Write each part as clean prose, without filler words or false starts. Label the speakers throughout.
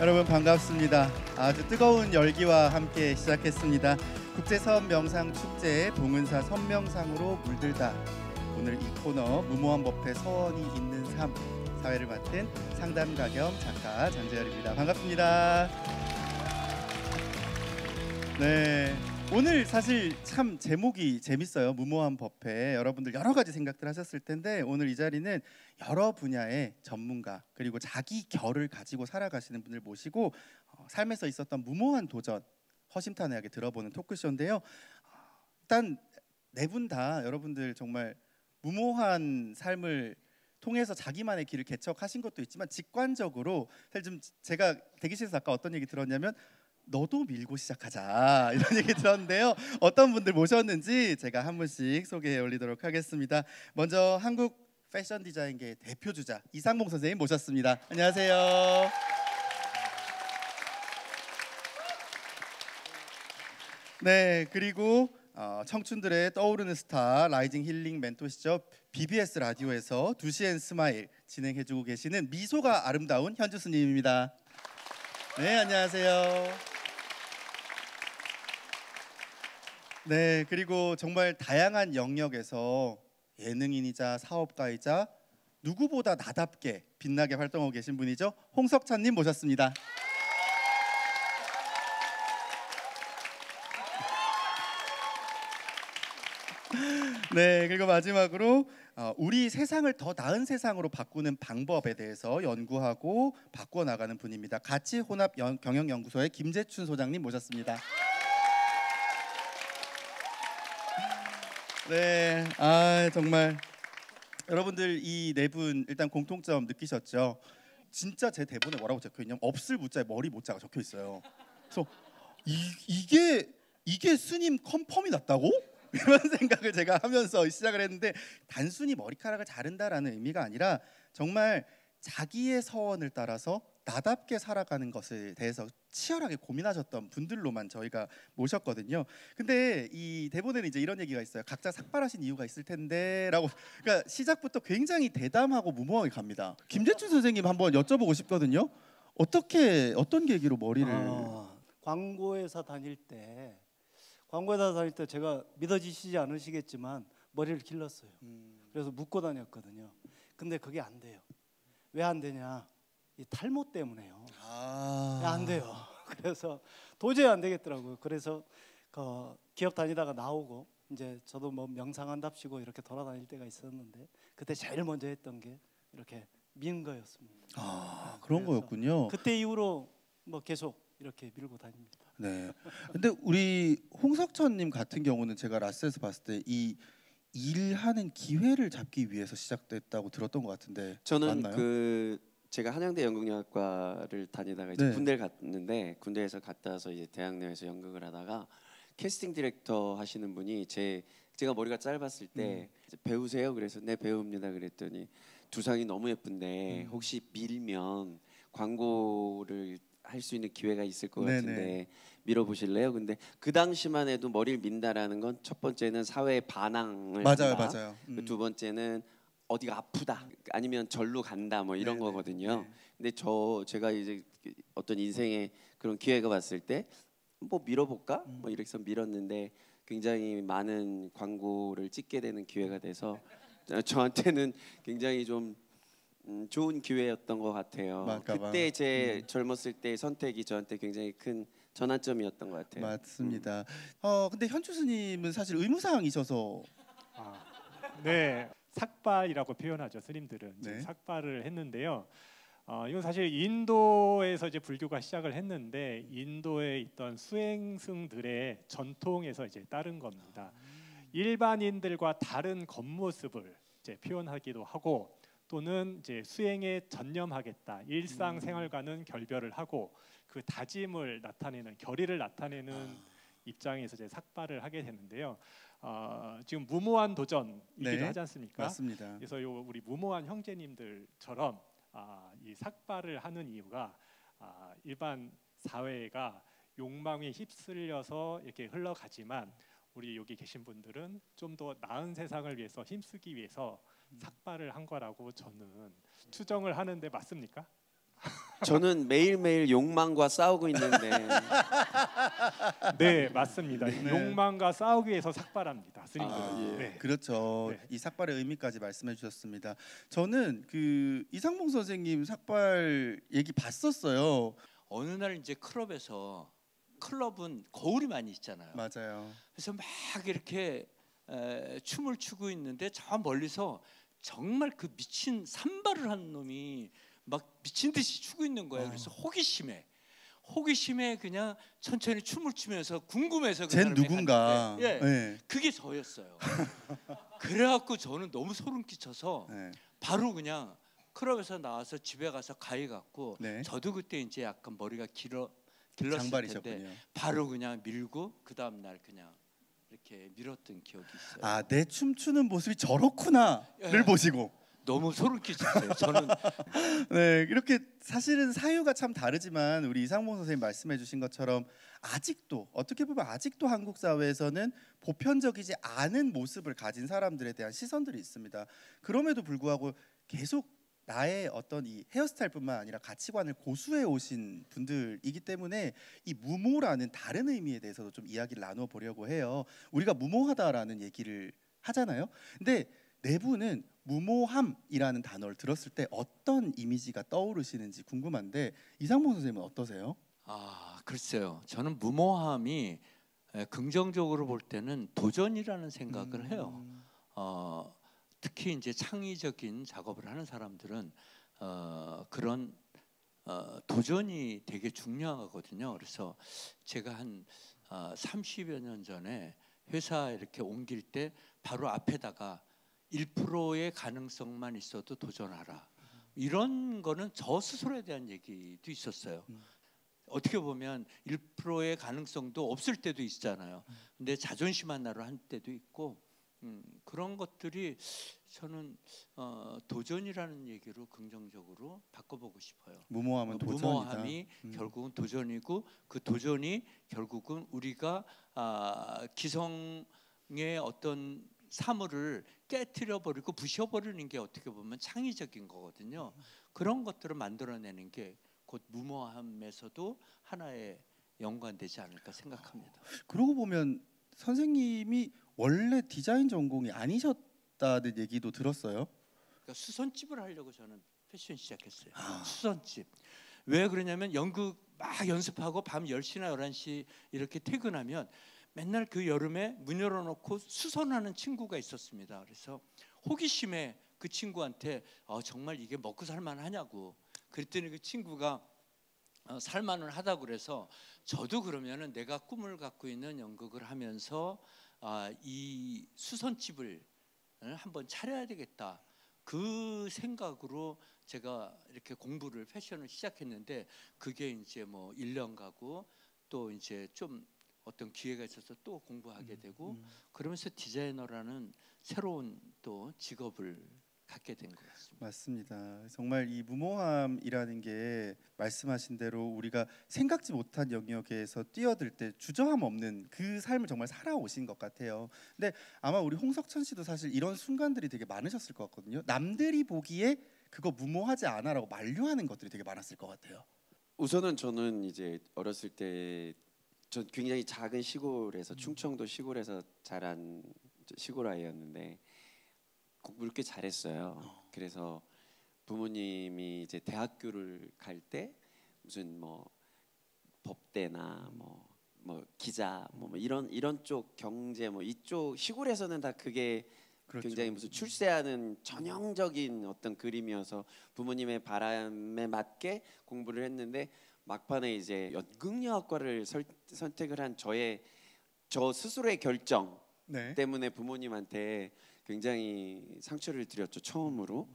Speaker 1: 여러분 반갑습니다. 아주 뜨거운 열기와 함께 시작했습니다. 국제선 명상 축제의 봉은사 선명상으로 물들다. 오늘 이 코너 무모한 법회 서원이 있는 삶, 사회를 맡은 상담가 겸 작가 장재열입니다. 반갑습니다. 네, 오늘 사실 참 제목이 재밌어요. 무모한 법회. 여러분들 여러 가지 생각들 하셨을 텐데 오늘 이 자리는 여러 분야의 전문가 그리고 자기 결을 가지고 살아가시는 분을 모시고 삶에서 있었던 무모한 도전 허심탄회하게 들어보는 토크쇼인데요. 일단 네 분 다 여러분들 정말 무모한 삶을 통해서 자기만의 길을 개척하신 것도 있지만 직관적으로 사실 좀 제가 대기실에서 아까 어떤 얘기 들었냐면 너도 밀고 시작하자 이런 얘기 들었는데요. 어떤 분들 모셨는지 제가 한 분씩 소개해 올리도록 하겠습니다. 먼저 한국 패션 디자인계 대표 주자 이상봉 선생님 모셨습니다. 안녕하세요. 네, 그리고 청춘들의 떠오르는 스타 라이징 힐링 멘토시죠. BBS 라디오에서 2시엔 스마일 진행해주고 계시는 미소가 아름다운 현주 스님입니다. 네, 안녕하세요. 네, 그리고 정말 다양한 영역에서 예능인이자 사업가이자 누구보다 나답게 빛나게 활동하고 계신 분이죠. 홍석찬님 모셨습니다. 네, 그리고 마지막으로 우리 세상을 더 나은 세상으로 바꾸는 방법에 대해서 연구하고 바꿔 나가는 분입니다. 가치 혼합 경영연구소의 김재춘 소장님 모셨습니다. 네, 정말 여러분들 이 네 분 일단 공통점 느끼셨죠? 진짜 제 대본에 뭐라고 적혀 있냐면 없을 무자에 머리 모자가 적혀 있어요. 그래서 이게 스님 컨펌이 났다고? 이런 생각을 제가 하면서 시작을 했는데 단순히 머리카락을 자른다라는 의미가 아니라 정말 자기의 서원을 따라서 나답게 살아가는 것에 대해서 치열하게 고민하셨던 분들로만 저희가 모셨거든요. 근데 이 대본에는 이제 이런 얘기가 있어요. 각자 삭발하신 이유가 있을 텐데라고. 그러니까 시작부터 굉장히 대담하고 무모하게 갑니다. 김재춘 선생님 한번 여쭤보고 싶거든요. 어떤 계기로 머리를
Speaker 2: 광고회사 다닐 때 제가 믿어지시지 않으시겠지만 머리를 길렀어요. 그래서 묶고 다녔거든요. 근데 그게 안 돼요. 왜 안 되냐? 이 탈모 때문에요. 안 돼요. 그래서 도저히 안 되겠더라고요. 그래서 기업 다니다가 나오고 이제 저도 뭐 명상한답시고 이렇게 돌아다닐 때가 있었는데 그때 제일 먼저 했던 게 이렇게 민 거였습니다.
Speaker 1: 그런 거였군요.
Speaker 2: 그때 이후로 뭐 계속 이렇게 밀고 다닙니다.
Speaker 1: 네. 근데 우리 홍석천님 같은 경우는 제가 라스에서 봤을 때 이 일하는 기회를 잡기 위해서 시작됐다고 들었던 것 같은데
Speaker 3: 저는
Speaker 1: 맞나요?
Speaker 3: 제가 한양대 연극영화과를 다니다가 이제
Speaker 1: 네.
Speaker 3: 군대를 갔는데 군대에서 갔다 와서 이제 대학 내에서 연극을 하다가 캐스팅 디렉터 하시는 분이 제가 머리가 짧았을 때 이제 배우세요? 그래서 네 배우입니다. 그랬더니 두상이 너무 예쁜데 혹시 밀면 광고를 할 수 있는 기회가 있을 것 같은데
Speaker 1: 네네.
Speaker 3: 밀어보실래요? 근데 그 당시만 해도 머리를 민다라는 건 첫 번째는 사회의 반항을
Speaker 1: 맞아요,
Speaker 3: 한다.
Speaker 1: 맞아요.
Speaker 3: 두 번째는 어디가 아프다 아니면 절로 간다 뭐 이런
Speaker 1: 네네.
Speaker 3: 거거든요.
Speaker 1: 네.
Speaker 3: 근데 제가 이제 어떤 인생의 그런 기회가 왔을 때 뭐 밀어볼까 뭐 이렇게 해서 밀었는데 굉장히 많은 광고를 찍게 되는 기회가 돼서 저한테는 굉장히 좀 좋은 기회였던 것 같아요.
Speaker 1: 맞까봐.
Speaker 3: 그때 제 젊었을 때 선택이 저한테 굉장히 큰 전환점이었던 것 같아요.
Speaker 1: 맞습니다. 근데 현주 스님은 사실 의무사항이셔서
Speaker 4: 네, 삭발이라고 표현하죠. 스님들은
Speaker 1: 네.
Speaker 4: 삭발을 했는데요. 이건 사실 인도에서 이제 불교가 시작을 했는데 인도에 있던 수행승들의 전통에서 이제 따른 겁니다. 일반인들과 다른 겉모습을 이제 표현하기도 하고 또는 이제 수행에 전념하겠다, 일상생활과는 결별을 하고 그 다짐을 나타내는 결의를 나타내는 입장에서 이제 삭발을 하게 되는데요. 지금 무모한 도전이기도
Speaker 1: 네,
Speaker 4: 하지 않습니까?
Speaker 1: 맞습니다.
Speaker 4: 그래서 우리 무모한 형제님들처럼 이 삭발을 하는 이유가 일반 사회가 욕망에 휩쓸려서 이렇게 흘러가지만 우리 여기 계신 분들은 좀 더 나은 세상을 위해서 힘쓰기 위해서 삭발을 한 거라고 저는 추정을 하는데 맞습니까?
Speaker 3: 저는 매일매일 욕망과 싸우고 있는데
Speaker 4: 네, 맞습니다.
Speaker 1: 네.
Speaker 4: 욕망과 싸우기 위해서 삭발합니다. 스님들은.
Speaker 3: 예.
Speaker 4: 네.
Speaker 1: 그렇죠.
Speaker 4: 네.
Speaker 1: 이 삭발의 의미까지 말씀해 주셨습니다. 저는 그 이상봉 선생님 삭발 얘기 봤었어요.
Speaker 5: 어느 날 이제 클럽은 거울이 많이 있잖아요.
Speaker 1: 맞아요.
Speaker 5: 그래서 막 이렇게 춤을 추고 있는데 저 멀리서 정말 그 미친 산발을 한 놈이 막 미친 듯이 추고 있는 거예요. 그래서 호기심에 그냥 천천히 춤을 추면서 궁금해서 그
Speaker 1: 쟨
Speaker 5: 사람이
Speaker 1: 누군가.
Speaker 5: 갔는데, 예,
Speaker 1: 네.
Speaker 5: 그게 저였어요. 그래갖고 저는 너무 소름 끼쳐서
Speaker 1: 네.
Speaker 5: 바로 그냥 클럽에서 나와서 집에 가서 가위 갖고
Speaker 1: 네.
Speaker 5: 저도 그때 이제 약간 머리가 길었을 텐데
Speaker 1: 장발이셨군요.
Speaker 5: 바로 그냥 밀고 그 다음 날 그냥 이렇게 밀었던 기억이 있어요.
Speaker 1: 아, 내 춤추는 모습이 저렇구나를
Speaker 5: 예.
Speaker 1: 보시고.
Speaker 5: 너무 소름 끼쳤어요. 저는
Speaker 1: 네, 이렇게 사실은 사유가 참 다르지만 우리 이상봉 선생님 말씀해 주신 것처럼 아직도 어떻게 보면 아직도 한국 사회에서는 보편적이지 않은 모습을 가진 사람들에 대한 시선들이 있습니다. 그럼에도 불구하고 계속 나의 어떤 이 헤어스타일뿐만 아니라 가치관을 고수해 오신 분들이기 때문에 이 무모라는 다른 의미에 대해서도 좀 이야기를 나눠 보려고 해요. 우리가 무모하다라는 얘기를 하잖아요. 근데 네 분은 무모함이라는 단어를 들었을 때 어떤 이미지가 떠오르시는지 궁금한데 이상봉 선생님은 어떠세요?
Speaker 5: 글쎄요. 저는 무모함이 긍정적으로 볼 때는 도전이라는 생각을 해요. 특히 이제 창의적인 작업을 하는 사람들은 그런 도전이 되게 중요하거든요. 그래서 제가 한 30여 년 전에 회사 이렇게 옮길 때 바로 앞에다가 1%의 가능성만 있어도 도전하라. 이런 거는 저 스스로에 대한 얘기도 있었어요. 어떻게 보면 1%의 가능성도 없을 때도 있잖아요. 근데 자존심 하나로 한 때도 있고 그런 것들이 저는 도전이라는 얘기로 긍정적으로 바꿔보고 싶어요.
Speaker 1: 무모함은 도전이다.
Speaker 5: 무모함이 결국은 도전이고 그 도전이 결국은 우리가 기성의 어떤 사물을 깨트려 버리고 부셔 버리는 게 어떻게 보면 창의적인 거거든요. 그런 것들을 만들어내는 게 곧 무모함에서도 하나의 연관되지 않을까 생각합니다.
Speaker 1: 그러고 보면 선생님이 원래 디자인 전공이 아니셨다는 얘기도 들었어요.
Speaker 5: 그러니까 수선집을 하려고 저는 패션 시작했어요. 수선집. 왜 그러냐면 연극 막 연습하고 밤 10시나 11시 이렇게 퇴근하면 맨날 그 여름에 문 열어놓고 수선하는 친구가 있었습니다. 그래서 호기심에 그 친구한테 정말 이게 먹고 살만하냐고 그랬더니 그 친구가 살만은 하다고 그래서 저도 그러면은 내가 꿈을 갖고 있는 연극을 하면서 이 수선집을 한번 차려야 되겠다. 그 생각으로 제가 이렇게 공부를 패션을 시작했는데 그게 이제 뭐 1년 가고 또 이제 좀 어떤 기회가 있어서 또 공부하게 되고 그러면서 디자이너라는 새로운 또 직업을 갖게 된 것 같습니다.
Speaker 1: 맞습니다. 정말 이 무모함이라는 게 말씀하신 대로 우리가 생각지 못한 영역에서 뛰어들 때 주저함 없는 그 삶을 정말 살아오신 것 같아요. 근데 아마 우리 홍석천 씨도 사실 이런 순간들이 되게 많으셨을 것 같거든요. 남들이 보기에 그거 무모하지 않아라고 만류하는 것들이 되게 많았을 것 같아요.
Speaker 3: 우선은 저는 이제 어렸을 때 전 굉장히 작은 시골에서 충청도 시골에서 자란 시골 아이였는데 공부를 꽤 잘했어요. 그래서 부모님이 이제 대학교를 갈 때 무슨 뭐 법대나 뭐 기자 뭐 이런 쪽 경제 뭐 이쪽 시골에서는 다 그게
Speaker 1: 그렇죠.
Speaker 3: 굉장히 무슨 출세하는 전형적인 어떤 그림이어서 부모님의 바람에 맞게 공부를 했는데 막판에 이제 연극영화과를 선택을 한 저 스스로의 결정
Speaker 1: 네.
Speaker 3: 때문에 부모님한테 굉장히 상처를 드렸죠. 처음으로.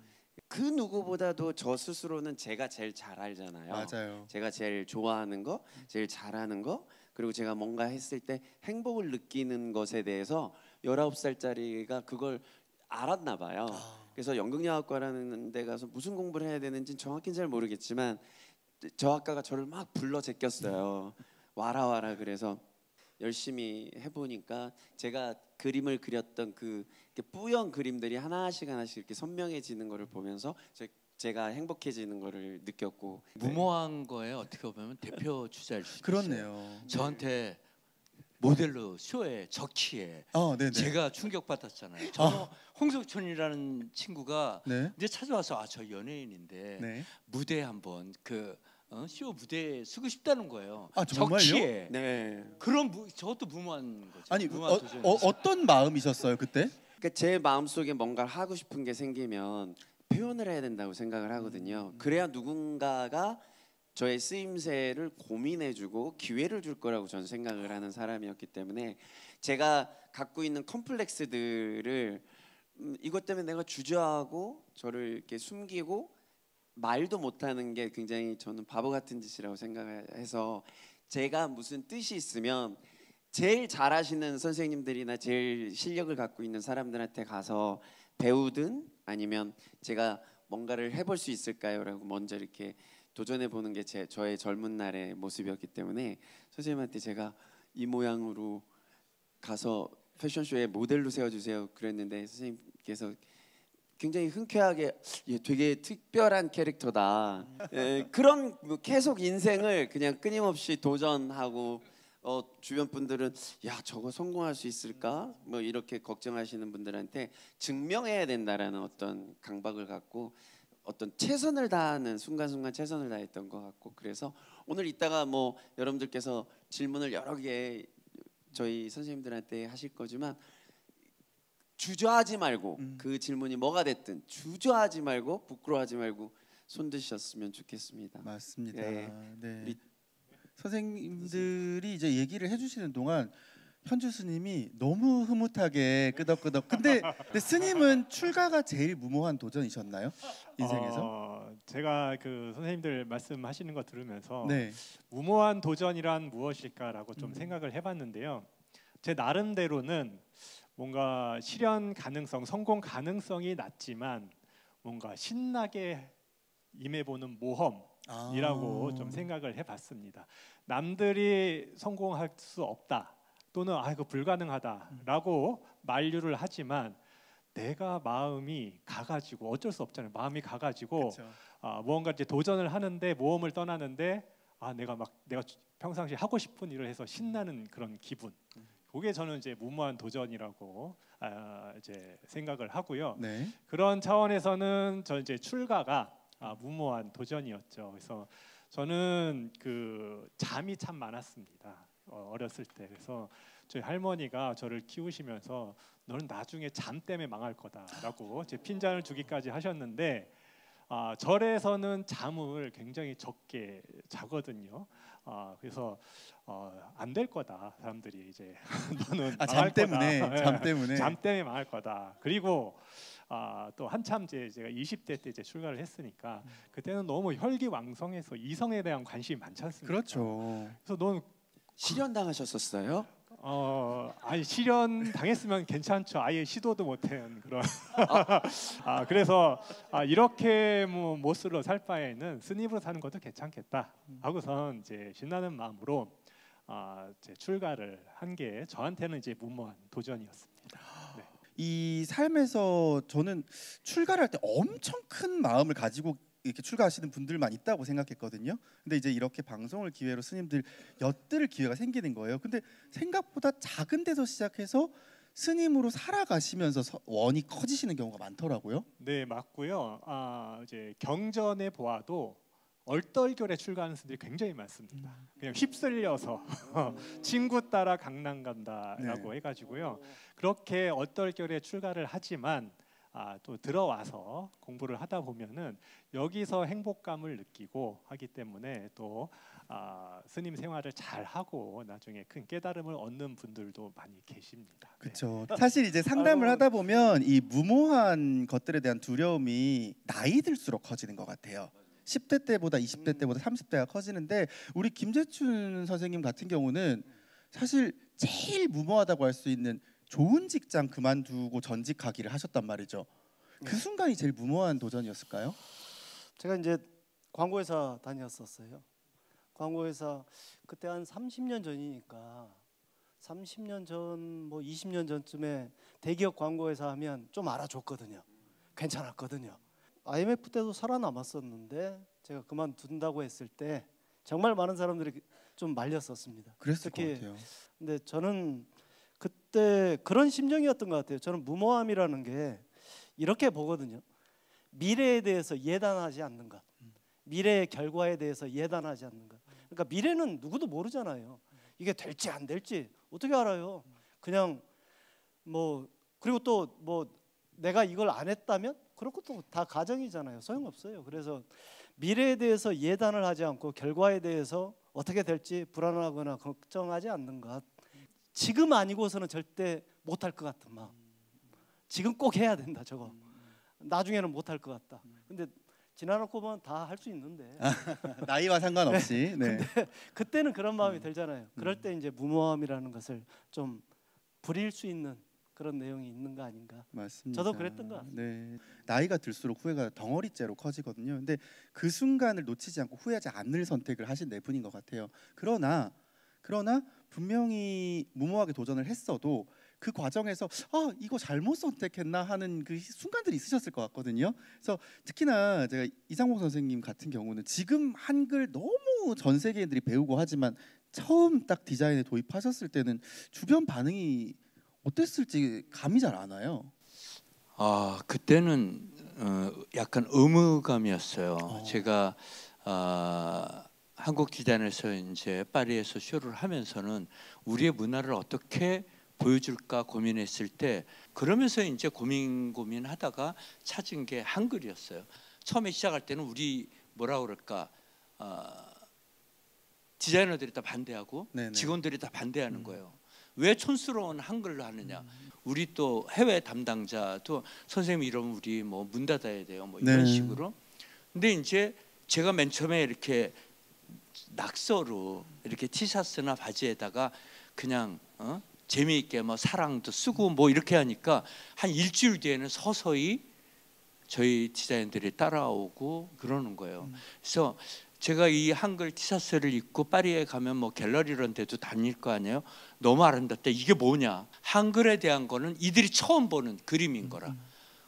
Speaker 3: 그 누구보다도 저 스스로는 제가 제일 잘 알잖아요.
Speaker 1: 맞아요.
Speaker 3: 제가 제일 좋아하는 거, 제일 잘하는 거, 그리고 제가 뭔가 했을 때 행복을 느끼는 것에 대해서 19살짜리가 그걸 알았나 봐요. 그래서 연극영화과라는 데 가서 무슨 공부를 해야 되는지 정확히는 잘 모르겠지만 저 학과가 저를 막 불러 제꼈어요. 와라 그래서 열심히 해보니까 제가 그림을 그렸던 그 뿌연 그림들이 하나씩 이렇게 선명해지는 것을 보면서 제가 행복해지는 거를 느꼈고
Speaker 5: 무모한 거에 어떻게 보면 대표 주자일 수도 있어요.
Speaker 1: 그렇네요.
Speaker 5: 저한테 모델로 쇼에 적키에
Speaker 1: 네네.
Speaker 5: 제가 충격받았잖아요. 저는 홍석천이라는 친구가
Speaker 1: 네.
Speaker 5: 이제 찾아와서 저 연예인인데
Speaker 1: 네.
Speaker 5: 무대 한번 쇼 무대에 쓰고 싶다는 거예요.
Speaker 1: 정말요?
Speaker 5: 적키에.
Speaker 3: 네.
Speaker 5: 저것도 무모한 거죠.
Speaker 1: 아니
Speaker 5: 무모한 도전이었어요.
Speaker 1: 어떤 마음이셨어요 그때?
Speaker 3: 그러니까 제 마음속에 뭔가를 하고 싶은 게 생기면 표현을 해야 된다고 생각을 하거든요. 그래야 누군가가 저의 쓰임새를 고민해주고 기회를 줄 거라고 저는 생각을 하는 사람이었기 때문에 제가 갖고 있는 컴플렉스들을 이것 때문에 내가 주저하고 저를 이렇게 숨기고 말도 못하는 게 굉장히 저는 바보 같은 짓이라고 생각해서 제가 무슨 뜻이 있으면 제일 잘하시는 선생님들이나 제일 실력을 갖고 있는 사람들한테 가서 배우든 아니면 제가 뭔가를 해볼 수 있을까요라고 먼저 이렇게 도전해 보는 게 저의 젊은 날의 모습이었기 때문에 선생님한테 제가 이 모양으로 가서 패션쇼에 모델로 세워주세요 그랬는데 선생님께서 굉장히 흔쾌하게 되게 특별한 캐릭터다. 그런 계속 인생을 그냥 끊임없이 도전하고 주변 분들은 야 저거 성공할 수 있을까? 뭐 이렇게 걱정하시는 분들한테 증명해야 된다라는 어떤 강박을 갖고 어떤 최선을 다하는 순간순간 최선을 다했던 것 같고 그래서 오늘 이따가 뭐 여러분들께서 질문을 여러 개 저희 선생님들한테 하실 거지만 주저하지 말고 그 질문이 뭐가 됐든 주저하지 말고 부끄러워하지 말고 손 드셨으면 좋겠습니다.
Speaker 1: 맞습니다.
Speaker 3: 네.
Speaker 1: 네. 선생님들이 이제 얘기를 해주시는 동안 현주 스님이 너무 흐뭇하게 끄덕끄덕. 근데 스님은 출가가 제일 무모한 도전이셨나요? 인생에서?
Speaker 4: 제가 그 선생님들 말씀하시는 거 들으면서
Speaker 1: 네.
Speaker 4: 무모한 도전이란 무엇일까라고 좀 생각을 해봤는데요. 제 나름대로는 뭔가 실현 가능성, 성공 가능성이 낮지만 뭔가 신나게 임해보는 모험이라고 좀 생각을 해봤습니다. 남들이 성공할 수 없다 또는 이거 불가능하다라고 만류를 하지만 내가 마음이 가가지고 어쩔 수 없잖아요. 마음이 가가지고 무언가 이제 도전을 하는데 모험을 떠나는데 내가 평상시에 하고 싶은 일을 해서 신나는 그런 기분. 그게 저는 이제 무모한 도전이라고 이제 생각을 하고요.
Speaker 1: 네.
Speaker 4: 그런 차원에서는 저 이제 출가가 무모한 도전이었죠. 그래서 저는 그 잠이 참 많았습니다. 어렸을 때. 그래서 저희 할머니가 저를 키우시면서 너는 나중에 잠 때문에 망할 거다라고 제 핀잔을 주기까지 하셨는데 절에서는 잠을 굉장히 적게 자거든요. 그래서 안 될 거다. 사람들이 이제 너는 망할 거다.
Speaker 1: 잠 때문에.
Speaker 4: 잠 때문에 망할 거다. 그리고 또 한참 제가 20대 때 이제 출가를 했으니까 그때는 너무 혈기왕성해서 이성에 대한 관심이 많지 않습니까?
Speaker 1: 그렇죠.
Speaker 4: 그래서 넌
Speaker 3: 실현 당하셨었어요?
Speaker 4: 아니 실현 당했으면 괜찮죠. 아예 시도도 못한 그런. 그래서 이렇게 뭐 못으로 살 바에는 스님으로 사는 것도 괜찮겠다 하고선 이제 신나는 마음으로 이제 출가를 한 게 저한테는 이제 무모한 도전이었습니다. 네.
Speaker 1: 이 삶에서 저는 출가를 할 때 엄청 큰 마음을 가지고 이렇게 출가하시는 분들만 있다고 생각했거든요. 근데 이제 이렇게 방송을 기회로 스님들 엿들 기회가 생기는 거예요. 근데 생각보다 작은 데서 시작해서 스님으로 살아가시면서 원이 커지시는 경우가 많더라고요.
Speaker 4: 네, 맞고요. 이제 경전에 보아도 얼떨결에 출가하는 스님들이 굉장히 많습니다. 그냥 휩쓸려서 친구 따라 강남 간다라고 해가지고요. 그렇게 얼떨결에 출가를 하지만 또 들어와서 공부를 하다 보면은 여기서 행복감을 느끼고 하기 때문에 또 스님 생활을 잘 하고 나중에 큰 깨달음을 얻는 분들도 많이 계십니다.
Speaker 1: 그렇죠. 사실 이제 상담을 하다 보면 이 무모한 것들에 대한 두려움이 나이 들수록 커지는 것 같아요. 10대 때보다 20대 때보다 30대가 커지는데 우리 김재춘 선생님 같은 경우는 사실 제일 무모하다고 할 수 있는 좋은 직장 그만두고 전직하기를 하셨단 말이죠. 그 순간이 제일 무모한 도전이었을까요?
Speaker 2: 제가 이제 광고회사 다녔었어요. 광고회사 그때 한 30년 전이니까 30년 전, 뭐 20년 전쯤에 대기업 광고회사 하면 좀 알아줬거든요. 괜찮았거든요. IMF 때도 살아남았었는데 제가 그만둔다고 했을 때 정말 많은 사람들이 좀 말렸었습니다.
Speaker 1: 그랬을 것
Speaker 2: 특히
Speaker 1: 같아요.
Speaker 2: 근데 저는 그때 그런 심정이었던 것 같아요. 저는 무모함이라는 게 이렇게 보거든요. 미래에 대해서 예단하지 않는 것, 미래의 결과에 대해서 예단하지 않는 것. 그러니까 미래는 누구도 모르잖아요. 이게 될지 안 될지 어떻게 알아요? 그냥 뭐 그리고 또 뭐 내가 이걸 안 했다면 그런 것도 다 가정이잖아요. 소용없어요. 그래서 미래에 대해서 예단을 하지 않고 결과에 대해서 어떻게 될지 불안하거나 걱정하지 않는 것. 지금 아니고서는 절대 못할 것 같은 마음. 지금 꼭 해야 된다 저거. 나중에는 못할 것 같다. 근데 지나놓고 보면 다 할 수 있는데
Speaker 1: 나이와 상관없이. 네.
Speaker 2: 그때는 그런 마음이 들잖아요. 그럴 때 이제 무모함이라는 것을 좀 부릴 수 있는 그런 내용이 있는 거 아닌가.
Speaker 1: 맞습니다.
Speaker 2: 저도 그랬던 것 같습니다.
Speaker 1: 네. 나이가 들수록 후회가 덩어리째로 커지거든요. 근데 그 순간을 놓치지 않고 후회하지 않을 선택을 하신 네 분인 것 같아요. 그러나 분명히 무모하게 도전을 했어도 그 과정에서 이거 잘못 선택했나 하는 그 순간들이 있으셨을 것 같거든요. 그래서 특히나 제가 이상봉 선생님 같은 경우는 지금 한글 너무 전 세계인들이 배우고 하지만 처음 딱 디자인에 도입하셨을 때는 주변 반응이 어땠을지 감이 잘 안 와요.
Speaker 5: 그때는 약간 의무감이었어요. 제가 한국 디자인에서 이제 파리에서 쇼를 하면서는 우리의 문화를 어떻게 보여줄까 고민했을 때 그러면서 이제 고민하다가 찾은 게 한글이었어요. 처음에 시작할 때는 우리 뭐라 그럴까 디자이너들이 다 반대하고
Speaker 1: 네네.
Speaker 5: 직원들이 다 반대하는 거예요. 왜 촌스러운 한글로 하느냐. 우리 또 해외 담당자도 선생님 이러면 우리 뭐 문 닫아야 돼요. 뭐 이런
Speaker 1: 네.
Speaker 5: 식으로. 근데 이제 제가 맨 처음에 이렇게 낙서로 이렇게 티셔츠나 바지에다가 그냥 재미있게 뭐 사랑도 쓰고 뭐 이렇게 하니까 한 일주일 뒤에는 서서히 저희 디자인들이 따라오고 그러는 거예요. 그래서 제가 이 한글 티셔츠를 입고 파리에 가면 뭐 갤러리 이런 데도 다닐 거 아니에요. 너무 아름답다. 이게 뭐냐. 한글에 대한 거는 이들이 처음 보는 그림인 거라.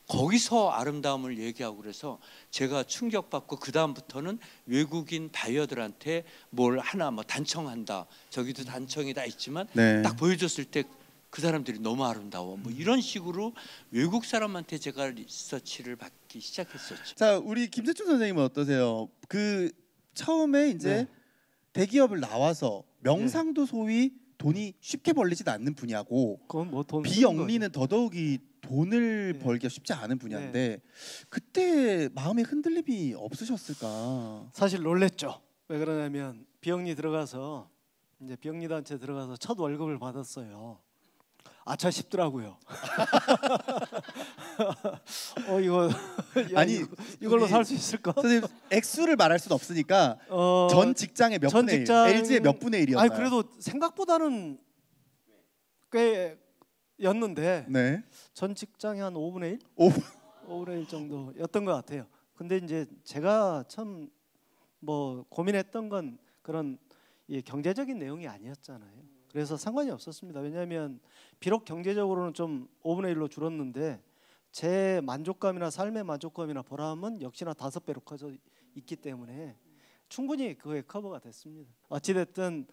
Speaker 5: 거기서 아름다움을 얘기하고 그래서 제가 충격받고 그 다음부터는 외국인 바이어들한테 뭘 하나 뭐 단청한다. 저기도 단청이 다 있지만
Speaker 1: 네.
Speaker 5: 딱 보여줬을 때 그 사람들이 너무 아름다워. 뭐 이런 식으로 외국 사람한테 제가 리서치를 받기 시작했었죠.
Speaker 1: 자, 우리 김세춘 선생님은 어떠세요? 그 처음에 이제
Speaker 2: 네.
Speaker 1: 대기업을 나와서 명상도 소위 돈이 쉽게 벌리진 않는 분야고
Speaker 2: 그건 뭐돈
Speaker 1: 비영리는 더더욱이 돈을
Speaker 2: 네.
Speaker 1: 벌기가 쉽지 않은 분야인데 그때 마음의 흔들림이 없으셨을까?
Speaker 2: 사실 놀랬죠. 왜 그러냐면 비영리 들어가서 이제 비영리 단체 들어가서 첫 월급을 받았어요. 아차 싶더라고요. 이거
Speaker 1: 아니,
Speaker 2: 이걸로
Speaker 1: 우리
Speaker 2: 살 수 있을까?
Speaker 1: 선생님 액수를 말할 수는 없으니까 전 직장의 몇
Speaker 2: 전
Speaker 1: 분의
Speaker 2: 직장-
Speaker 1: 1, LG의 몇 분의 1이었나요?
Speaker 2: 아니 그래도 생각보다는 꽤였는데
Speaker 1: 네.
Speaker 2: 전 직장이 한 5분의 1?
Speaker 1: 오.
Speaker 2: 5분의 1 정도였던 것 같아요. 근데 이제 제가 참 뭐 고민했던 건 그런 이 경제적인 내용이 아니었잖아요. 그래서 상관이 없었습니다. 왜냐하면 비록 경제적으로는 좀 5분의 1로 줄었는데 제 만족감이나 삶의 만족감이나 보람은 역시나 5배로 커져 있기 때문에 충분히 그거에 커버가 됐습니다. 어찌됐든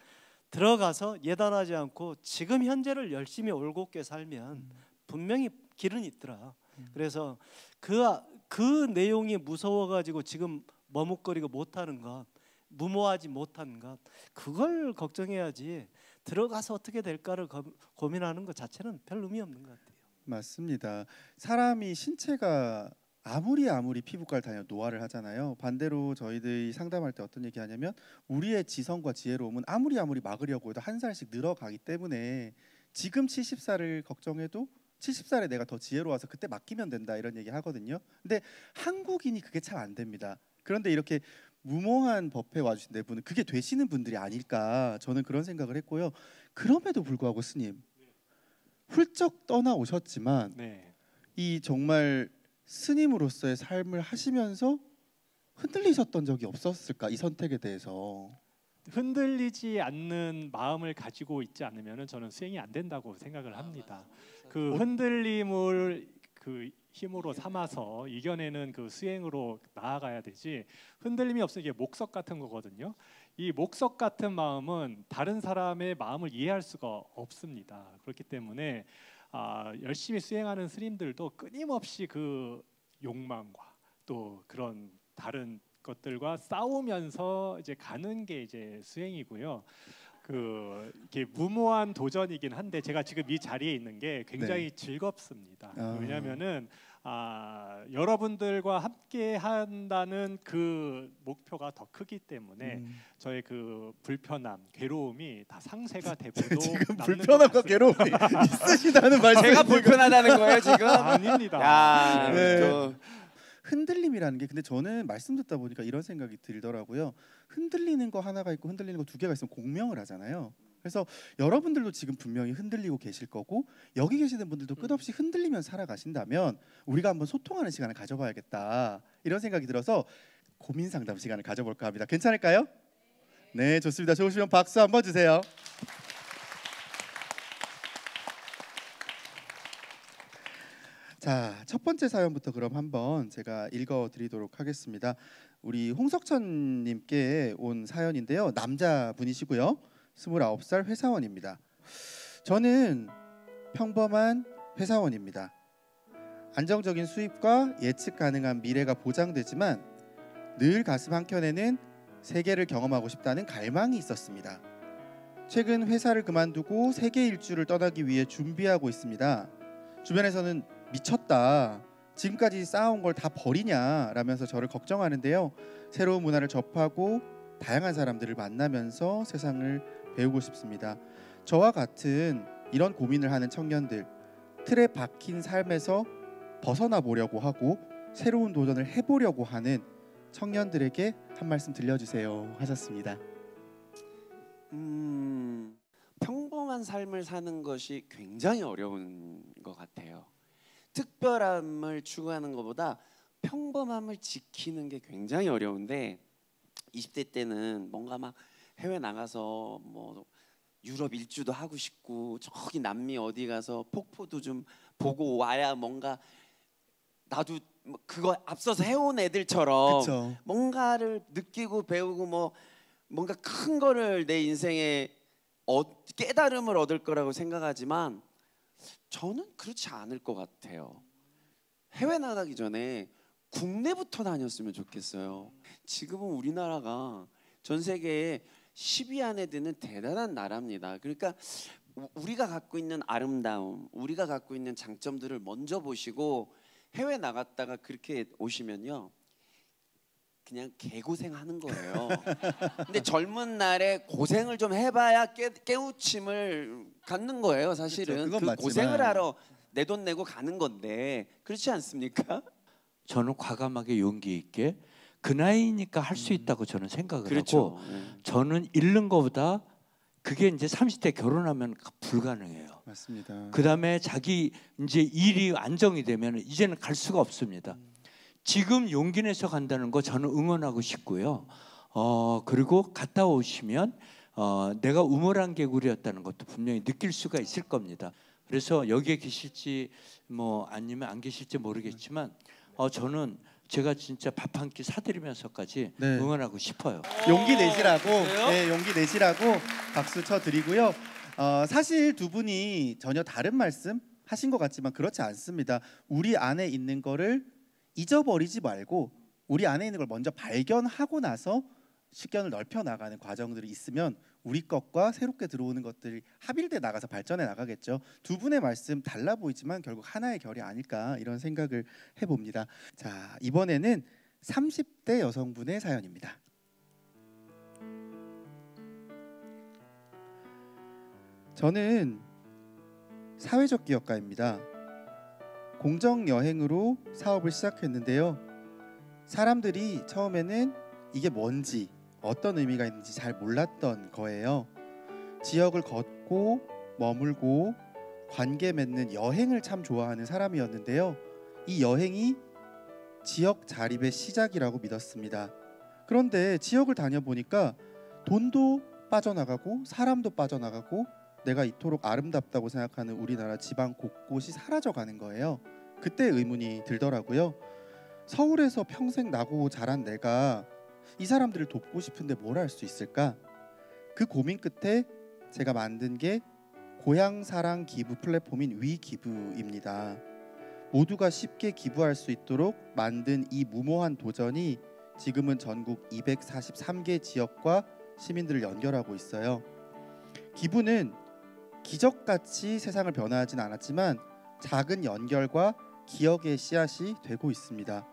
Speaker 2: 들어가서 예단하지 않고 지금 현재를 열심히 올곧게 살면 분명히 길은 있더라. 그래서 그 내용이 무서워가지고 지금 머뭇거리고 못하는 것, 무모하지 못한 것, 그걸 걱정해야지 들어가서 어떻게 될까를 고민하는 것 자체는 별 의미 없는 것 같아요.
Speaker 1: 맞습니다. 사람이 신체가 아무리 피부과를 다녀 노화를 하잖아요. 반대로 저희들이 상담할 때 어떤 얘기하냐면 우리의 지성과 지혜로움은 아무리 막으려고 해도 한 살씩 늘어가기 때문에 지금 70살을 걱정해도 70살에 내가 더 지혜로워서 그때 맡기면 된다 이런 얘기 하거든요. 근데 한국인이 그게 참 안 됩니다. 그런데 이렇게 무모한 법에 와주신 네 분은 그게 되시는 분들이 아닐까 저는 그런 생각을 했고요. 그럼에도 불구하고 스님 훌쩍 떠나오셨지만
Speaker 4: 네.
Speaker 1: 이 정말 스님으로서의 삶을 하시면서 흔들리셨던 적이 없었을까 이 선택에 대해서.
Speaker 4: 흔들리지 않는 마음을 가지고 있지 않으면 저는 수행이 안 된다고 생각을 합니다. 그 흔들림을 그 힘으로 삼아서 이겨내는 그 수행으로 나아가야 되지, 흔들림이 없으면 이게 목석 같은 거거든요. 이 목석 같은 마음은 다른 사람의 마음을 이해할 수가 없습니다. 그렇기 때문에 열심히 수행하는 스님들도 끊임없이 그 욕망과 또 그런 다른 것들과 싸우면서 이제 가는 게 이제 수행이고요. 이게 무모한 도전이긴 한데 제가 지금 이 자리에 있는 게 굉장히 즐겁습니다. 왜냐하면은 여러분들과 함께 한다는 그 목표가 더 크기 때문에 저의 그 불편함, 괴로움이 다 상쇄가 되고도
Speaker 1: 지금
Speaker 4: 남는
Speaker 1: 불편함과
Speaker 4: 것 같습니다.
Speaker 1: 괴로움이 있으시다는 말씀.
Speaker 3: 제가 불편하다는 거예요 지금?
Speaker 4: 아닙니다.
Speaker 3: 야,
Speaker 1: 네.
Speaker 3: 또
Speaker 1: 흔들림이라는 게, 근데 저는 말씀 듣다 보니까 이런 생각이 들더라고요. 흔들리는 거 하나가 있고 흔들리는 거 두 개가 있으면 공명을 하잖아요. 그래서 여러분들도 지금 분명히 흔들리고 계실 거고, 여기 계시는 분들도 끝없이 흔들리면서 살아가신다면 우리가 한번 소통하는 시간을 가져봐야겠다, 이런 생각이 들어서 고민 상담 시간을 가져볼까 합니다. 괜찮을까요? 네, 좋습니다. 좋으시면 박수 한번 주세요. 자, 첫 번째 사연부터 그럼 한번 제가 읽어드리도록 하겠습니다. 우리 홍석천님께 온 사연인데요. 남자분이시고요. 29살 회사원입니다. 저는 평범한 회사원입니다. 안정적인 수입과 예측 가능한 미래가 보장되지만 늘 가슴 한켠에는 세계를 경험하고 싶다는 갈망이 있었습니다. 최근 회사를 그만두고 세계 일주를 떠나기 위해 준비하고 있습니다. 주변에서는 미쳤다, 지금까지 쌓아온 걸 다 버리냐 라면서 저를 걱정하는데요. 새로운 문화를 접하고 다양한 사람들을 만나면서 세상을 배우고 싶습니다. 저와 같은 이런 고민을 하는 청년들, 틀에 박힌 삶에서 벗어나 보려고 하고 새로운 도전을 해보려고 하는 청년들에게 한 말씀 들려주세요 하셨습니다.
Speaker 3: 평범한 삶을 사는 것이 굉장히 어려운 것 같아요. 특별함을 추구하는 것보다 평범함을 지키는 게 굉장히 어려운데, 20대 때는 뭔가 막 해외 나가서 뭐 유럽 일주도 하고 싶고 저기 남미 어디 가서 폭포도 좀 보고 와야 뭔가 나도 뭐 그거 앞서서 해온 애들처럼
Speaker 1: 그쵸.
Speaker 3: 뭔가를 느끼고 배우고 뭐 뭔가 큰 거를 내 인생에 깨달음을 얻을 거라고 생각하지만 저는 그렇지 않을 것 같아요. 해외 나가기 전에 국내부터 다녔으면 좋겠어요. 지금은 우리나라가 전 세계에 10위 안에 드는 대단한 나라입니다. 그러니까 우리가 갖고 있는 아름다움, 우리가 갖고 있는 장점들을 먼저 보시고 해외 나갔다가 그렇게 오시면요, 그냥 개고생하는 거예요. 근데 젊은 날에 고생을 좀 해봐야 깨우침을 갖는 거예요. 사실은
Speaker 1: 그쵸, 그건
Speaker 3: 그
Speaker 1: 맞지만.
Speaker 3: 고생을 하러 내 돈 내고 가는 건데, 그렇지 않습니까?
Speaker 5: 저는 과감하게 용기 있게 그 나이니까 할 수 있다고 저는 생각을
Speaker 3: 그렇죠.
Speaker 5: 하고,
Speaker 3: 네.
Speaker 5: 저는 잃는 것보다 그게 이제 30대 결혼하면 불가능해요.
Speaker 1: 맞습니다.
Speaker 5: 그 다음에 자기 이제 일이 안정이 되면 이제는 갈 수가 없습니다. 지금 용기 내서 간다는 거 저는 응원하고 싶고요. 그리고 갔다 오시면 내가 우물안 개구리였다는 것도 분명히 느낄 수가 있을 겁니다. 그래서 여기에 계실지 뭐 아니면 안 계실지 모르겠지만 저는 제가 진짜 밥 한 끼 사드리면서까지
Speaker 1: 네.
Speaker 5: 응원하고 싶어요.
Speaker 1: 용기 내시라고,
Speaker 3: 그래요?
Speaker 1: 네, 용기 내시라고 박수 쳐드리고요. 사실 두 분이 전혀 다른 말씀 하신 것 같지만 그렇지 않습니다. 우리 안에 있는 거를 잊어버리지 말고 우리 안에 있는 걸 먼저 발견하고 나서 식견을 넓혀 나가는 과정들이 있으면 우리 것과 새롭게 들어오는 것들이 합일돼 나가서 발전해 나가겠죠. 두 분의 말씀 달라 보이지만 결국 하나의 결이 아닐까, 이런 생각을 해봅니다. 자, 이번에는 30대 여성분의 사연입니다. 저는 사회적 기업가입니다. 공정 여행으로 사업을 시작했는데요. 사람들이 처음에는 이게 뭔지, 어떤 의미가 있는지 잘 몰랐던 거예요. 지역을 걷고 머물고 관계 맺는 여행을 참 좋아하는 사람이었는데요. 이 여행이 지역 자립의 시작이라고 믿었습니다. 그런데 지역을 다녀보니까 돈도 빠져나가고 사람도 빠져나가고 내가 이토록 아름답다고 생각하는 우리나라 지방 곳곳이 사라져가는 거예요. 그때 의문이 들더라고요. 서울에서 평생 나고 자란 내가 이 사람들을 돕고 싶은데 뭘 할 수 있을까? 그 고민 끝에 제가 만든 게 고향사랑 기부 플랫폼인 위기부입니다. 모두가 쉽게 기부할 수 있도록 만든 이 무모한 도전이 지금은 전국 243개 지역과 시민들을 연결하고 있어요. 기부는 기적같이 세상을 변화하진 않았지만 작은 연결과 기억의 씨앗이 되고 있습니다.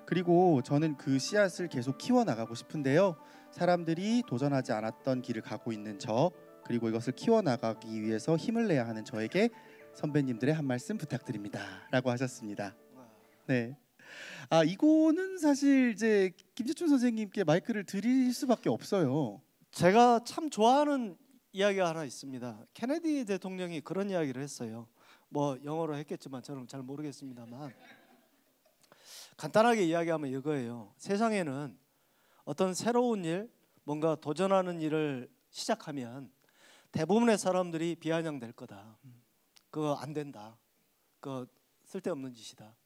Speaker 1: 그리고 저는 그 씨앗을 계속 키워나가고 싶은데요. 사람들이 도전하지 않았던 길을 가고 있는 저, 그리고 이것을 키워나가기 위해서 힘을 내야 하는 저에게 선배님들의 한 말씀 부탁드립니다 라고 하셨습니다. 네. 이거는 사실 이제 김재춘 선생님께 마이크를 드릴 수밖에 없어요.
Speaker 2: 제가 참 좋아하는 이야기가 하나 있습니다. 케네디 대통령이 그런 이야기를 했어요. 뭐 영어로 했겠지만 저는 잘 모르겠습니다만 간단하게 이야기하면 이거예요. 세상에는 어떤 새로운 일, 뭔가 도전하는 일을 시작하면 대부분의 사람들이 비아냥될 거다. 그거 안 된다. 그거 쓸데없는 짓이다.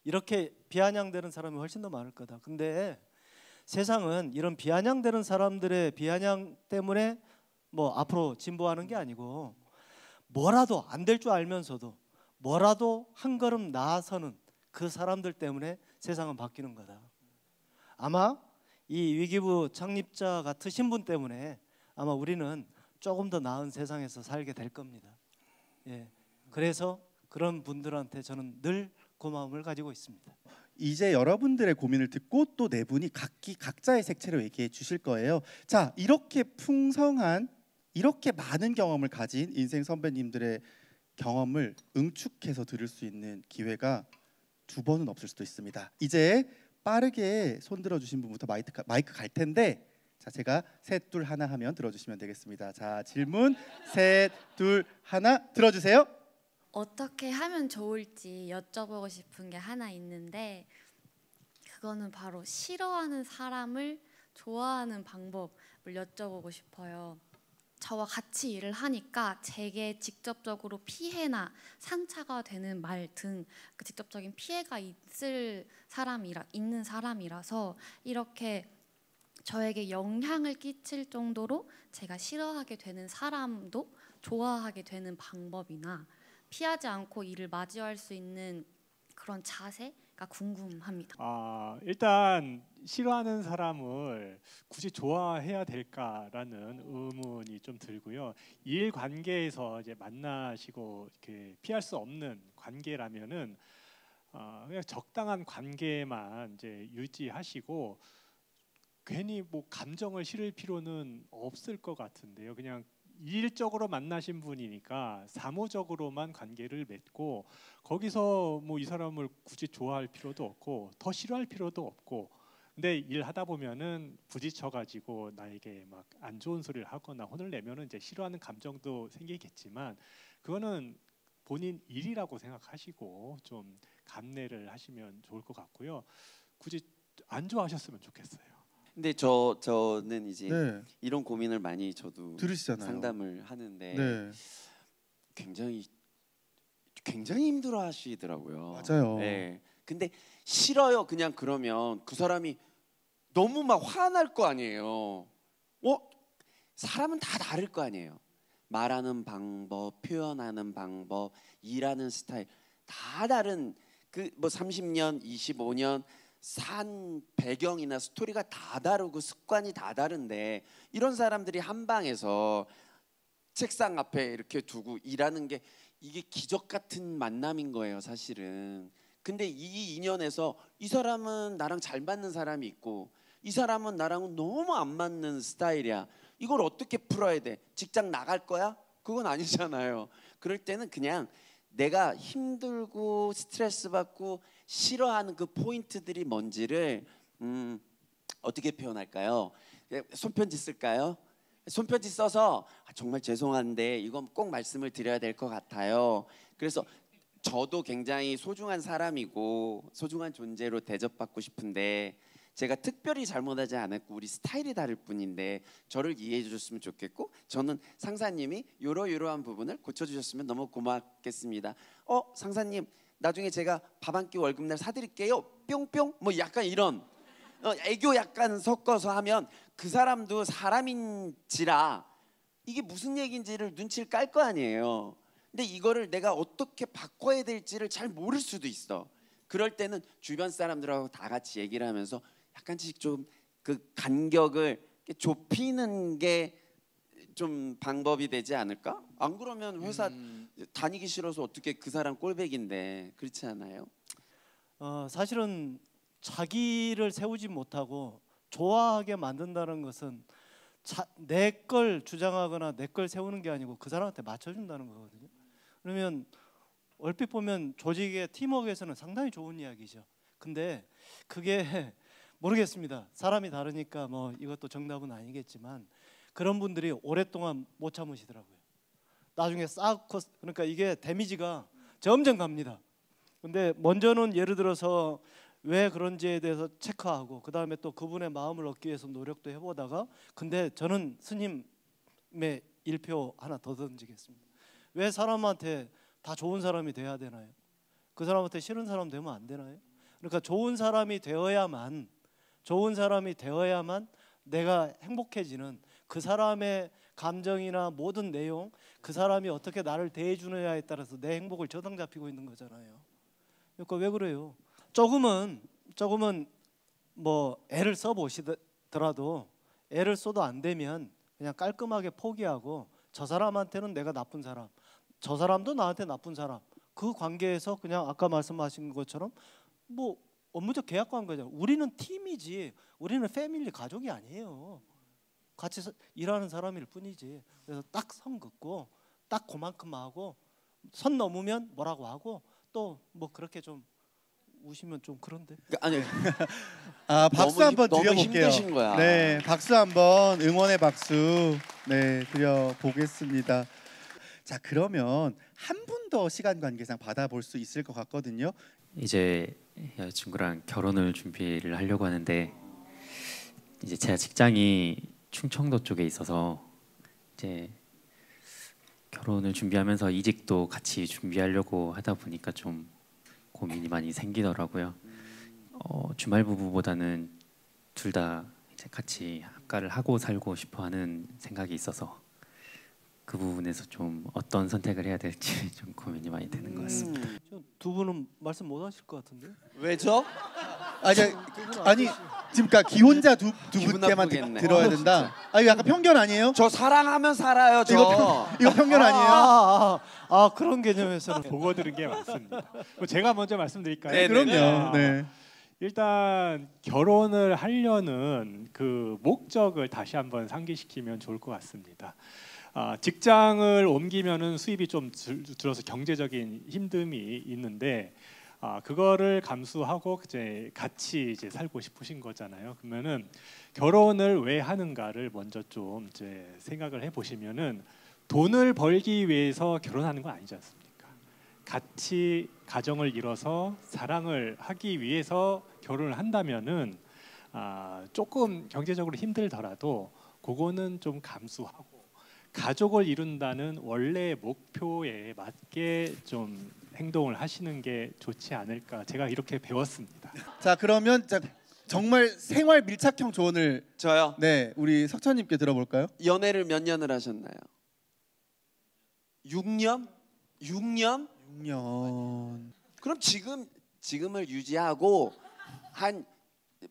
Speaker 2: 이렇게 비아냥되는 사람이 훨씬 더 많을 거다. 근데 세상은 이런 비아냥되는 사람들의 비아냥 때문에 뭐 앞으로 진보하는 게 아니고 뭐라도 안 될 줄 알면서도 뭐라도 한 걸음 나아서는 그 사람들 때문에 세상은 바뀌는 거다. 아마 이 위기부 창립자 같으신 분 때문에 아마 우리는 조금 더 나은 세상에서 살게 될 겁니다. 예. 그래서 그런 분들한테 저는 늘 고마움을 가지고 있습니다.
Speaker 1: 이제 여러분들의 고민을 듣고 또 네 분이 각자의 색채로 얘기해 주실 거예요. 자, 이렇게 풍성한, 이렇게 많은 경험을 가진 인생 선배님들의 경험을 응축해서 들을 수 있는 기회가 두 번은 없을 수도 있습니다. 이제 빠르게 손 들어주신 분부터 마이크 갈 텐데, 자, 제가 셋, 둘, 하나 하면 들어주시면 되겠습니다. 자, 질문 셋, 둘, 하나 들어주세요.
Speaker 6: 어떻게 하면 좋을지 여쭤보고 싶은 게 하나 있는데, 그거는 바로 싫어하는 사람을 좋아하는 방법을 여쭤보고 싶어요. 저와 같이 일을 하니까 제게 직접적으로 피해나 상처가 되는 말 등 그 직접적인 피해가 있는 사람이라서 이렇게 저에게 영향을 끼칠 정도로 제가 싫어하게 되는 사람도 좋아하게 되는 방법이나 피하지 않고 이를 맞이할 수 있는 그런 자세가 궁금합니다.
Speaker 4: 일단 싫어하는 사람을 굳이 좋아해야 될까라는 의문이 좀 들고요. 일 관계에서 이제 만나시고 이렇게 피할 수 없는 관계라면은 그냥 적당한 관계만 이제 유지하시고 괜히 뭐 감정을 실을 필요는 없을 것 같은데요. 그냥 일적으로 만나신 분이니까 사무적으로만 관계를 맺고 거기서 뭐 이 사람을 굳이 좋아할 필요도 없고 더 싫어할 필요도 없고, 근데 일하다 보면은 부딪혀가지고 나에게 막 안 좋은 소리를 하거나 혼을 내면은 이제 싫어하는 감정도 생기겠지만 그거는 본인 일이라고 생각하시고 좀 감내를 하시면 좋을 것 같고요. 굳이 안 좋아하셨으면 좋겠어요.
Speaker 3: 근데 저는 이제
Speaker 1: 네.
Speaker 3: 이런 고민을 많이 저도
Speaker 1: 들으시잖아요.
Speaker 3: 상담을 하는데
Speaker 1: 네.
Speaker 3: 굉장히 힘들어하시더라고요.
Speaker 1: 맞아요.
Speaker 3: 네. 근데 싫어요. 그냥 그러면 그 사람이 너무 막 화날 거 아니에요. 사람은 다 다를 거 아니에요. 말하는 방법, 표현하는 방법, 일하는 스타일 다 다른 그 뭐 30년, 25년 산 배경이나 스토리가 다 다르고 습관이 다 다른데 이런 사람들이 한 방에서 책상 앞에 이렇게 두고 일하는 게 이게 기적 같은 만남인 거예요, 사실은. 근데 이 인연에서 이 사람은 나랑 잘 맞는 사람이 있고 이 사람은 나랑은 너무 안 맞는 스타일이야. 이걸 어떻게 풀어야 돼? 직장 나갈 거야? 그건 아니잖아요. 그럴 때는 그냥 내가 힘들고 스트레스 받고 싫어하는 그 포인트들이 뭔지를 어떻게 표현할까요? 손편지 쓸까요? 손편지 써서 정말 죄송한데 이건 꼭 말씀을 드려야 될 것 같아요. 그래서 저도 굉장히 소중한 사람이고 소중한 존재로 대접받고 싶은데 제가 특별히 잘못하지 않았고 우리 스타일이 다를 뿐인데 저를 이해해 주셨으면 좋겠고 저는 상사님이 이러이러한 부분을 고쳐주셨으면 너무 고맙겠습니다. 상사님 나중에 제가 밥 한 끼 월급날 사드릴게요. 뿅뿅 뭐 약간 이런 애교 약간 섞어서 하면 그 사람도 사람인지라 이게 무슨 얘기인지를 눈치를 깔 거 아니에요. 근데 이거를 내가 어떻게 바꿔야 될지를 잘 모를 수도 있어. 그럴 때는 주변 사람들하고 다 같이 얘기를 하면서 약간씩 좀 그 간격을 좁히는 게 좀 방법이 되지 않을까? 안 그러면 회사 다니기 싫어서 어떻게 그 사람 꼴배기인데 그렇지 않아요?
Speaker 2: 사실은 자기를 세우지 못하고 좋아하게 만든다는 것은 내 걸 주장하거나 내 걸 세우는 게 아니고 그 사람한테 맞춰준다는 거거든요. 그러면 얼핏 보면 조직의 팀워크에서는 상당히 좋은 이야기죠. 근데 그게 모르겠습니다. 사람이 다르니까 뭐 이것도 정답은 아니겠지만 그런 분들이 오랫동안 못 참으시더라고요. 나중에 쌓고 그러니까 이게 데미지가 점점 갑니다. 근데 먼저는 예를 들어서 왜 그런지에 대해서 체크하고 그 다음에 또 그분의 마음을 얻기 위해서 노력도 해보다가 근데 저는 스님의 일표 하나 더 던지겠습니다. 왜 사람한테 다 좋은 사람이 돼야 되나요? 그 사람한테 싫은 사람 되면 안 되나요? 그러니까 좋은 사람이 되어야만 내가 행복해지는 그 사람의 감정이나 모든 내용 그 사람이 어떻게 나를 대해주느냐에 따라서 내 행복을 저당 잡히고 있는 거잖아요. 그러니까 왜 그래요? 조금은 뭐 애를 써보시더라도 애를 써도 안 되면 그냥 깔끔하게 포기하고 저 사람한테는 내가 나쁜 사람 저 사람도 나한테 나쁜 사람 그 관계에서 그냥 아까 말씀하신 것처럼 뭐 업무적 계약 관계잖아요. 우리는 팀이지 우리는 패밀리 가족이 아니에요. 같이 일하는 사람일 뿐이지. 그래서 딱 선 긋고 딱 그만큼 하고 선 넘으면 뭐라고 하고 또 뭐 그렇게 좀 우시면 좀 그런데.
Speaker 3: 아니
Speaker 1: 박수 한번
Speaker 3: 너무
Speaker 1: 드려볼게요.
Speaker 3: 힘드신 거야.
Speaker 1: 네, 박수 한번 응원의 박수 네 드려보겠습니다. 자 그러면 한 분 더 시간 관계상 받아볼 수 있을 것 같거든요.
Speaker 7: 이제 여자친구랑 결혼을 준비를 하려고 하는데 이제 제가 직장이 충청도 쪽에 있어서 이제 결혼을 준비하면서 이직도 같이 준비하려고 하다 보니까 좀 고민이 많이 생기더라고요. 주말 부부보다는 둘 다 이제 같이 합가를 하고 살고 싶어하는 생각이 있어서 그 부분에서 좀 어떤 선택을 해야 될지 좀 고민이 많이 되는 것 같습니다.
Speaker 2: 두 분은 말씀 못 하실 것 같은데?
Speaker 3: 왜죠?
Speaker 1: 아니 지금 그러니까 기혼자 두
Speaker 3: 기분
Speaker 1: 분께만
Speaker 3: 나쁘겠네.
Speaker 1: 들어야 된다. 아 이거 약간 편견 아니에요?
Speaker 3: 저 사랑하면 살아요. 저.
Speaker 1: 이거 편견 아니에요?
Speaker 2: 그런 개념에서는
Speaker 4: 보고 들은 게 많습니다. 제가 먼저 말씀드릴까요?
Speaker 3: 네,
Speaker 1: 그럼요. 네.
Speaker 4: 일단 결혼을 하려는 그 목적을 다시 한번 상기시키면 좋을 것 같습니다. 직장을 옮기면은 수입이 좀 줄어서 경제적인 힘듦이 있는데 그거를 감수하고 이제 같이 이제 살고 싶으신 거잖아요. 그러면은 결혼을 왜 하는가를 먼저 좀 이제 생각을 해보시면은 돈을 벌기 위해서 결혼하는 건 아니지 않습니까? 같이 가정을 이뤄서 사랑을 하기 위해서 결혼을 한다면은 조금 경제적으로 힘들더라도 그거는 좀 감수하고 가족을 이룬다는 원래 목표에 맞게 좀 행동을 하시는 게 좋지 않을까 제가 이렇게 배웠습니다.
Speaker 1: 자 그러면 정말 생활 밀착형 조언을
Speaker 3: 저요.
Speaker 1: 네 우리 석천님께 들어볼까요?
Speaker 3: 연애를 몇 년을 하셨나요? 6년? 6년?
Speaker 1: 6년.
Speaker 3: 그럼 지금을 유지하고 한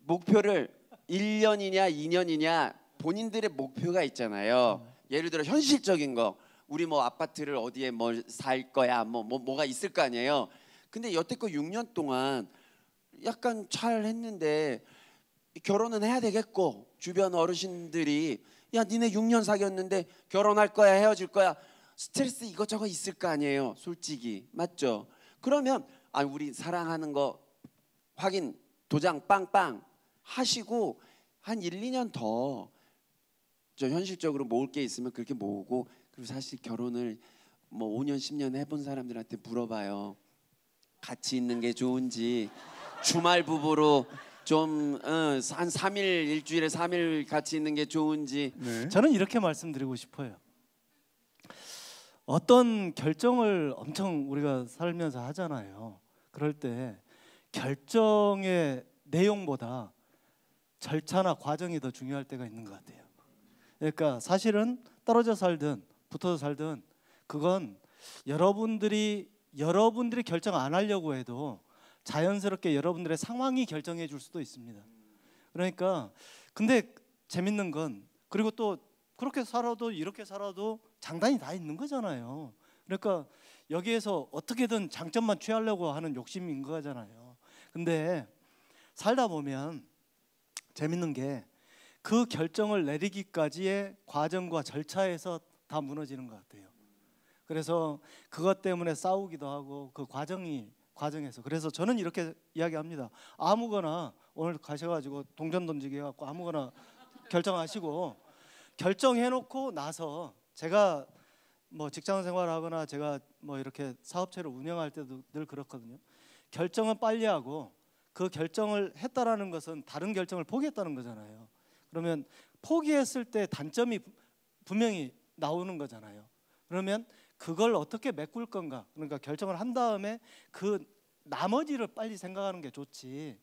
Speaker 3: 목표를 1년이냐 2년이냐 본인들의 목표가 있잖아요. 예를 들어 현실적인 거 우리 뭐 아파트를 어디에 뭘 살 거야 뭐가 있을 거 아니에요. 근데 여태껏 6년 동안 약간 잘 했는데 결혼은 해야 되겠고 주변 어르신들이 야 니네 6년 사귀었는데 결혼할 거야 헤어질 거야 스트레스 이것저것 있을 거 아니에요. 솔직히 맞죠? 그러면 우리 사랑하는 거 확인 도장 빵빵 하시고 한 1, 2년 더 저 현실적으로 모을 게 있으면 그렇게 모으고 그리고 사실 결혼을 뭐 5년 10년 해본 사람들한테 물어봐요. 같이 있는 게 좋은지 주말 부부로 좀 한 3일 일주일에 3일 같이 있는 게 좋은지.
Speaker 1: 네.
Speaker 2: 저는 이렇게 말씀드리고 싶어요. 어떤 결정을 엄청 우리가 살면서 하잖아요. 그럴 때 결정의 내용보다 절차나 과정이 더 중요할 때가 있는 것 같아요. 그러니까 사실은 떨어져 살든 붙어서 살든 그건 여러분들이 결정 안 하려고 해도 자연스럽게 여러분들의 상황이 결정해 줄 수도 있습니다. 그러니까 근데 재밌는 건 그리고 또 그렇게 살아도 이렇게 살아도 장단이 다 있는 거잖아요. 그러니까 여기에서 어떻게든 장점만 취하려고 하는 욕심인 거잖아요. 근데 살다 보면 재밌는 게 그 결정을 내리기까지의 과정과 절차에서 다 무너지는 것 같아요. 그래서 그것 때문에 싸우기도 하고 그 과정에서 그래서 저는 이렇게 이야기합니다. 아무거나 오늘 가셔가지고 동전 던지기 해갖고 아무거나 결정하시고 결정해놓고 나서 제가 뭐 직장 생활하거나 제가 뭐 이렇게 사업체를 운영할 때도 늘 그렇거든요. 결정은 빨리 하고 그 결정을 했다라는 것은 다른 결정을 포기했다는 거잖아요. 그러면 포기했을 때 단점이 분명히 나오는 거잖아요. 그러면 그걸 어떻게 메꿀 건가? 그러니까 결정을 한 다음에 그 나머지를 빨리 생각하는 게 좋지.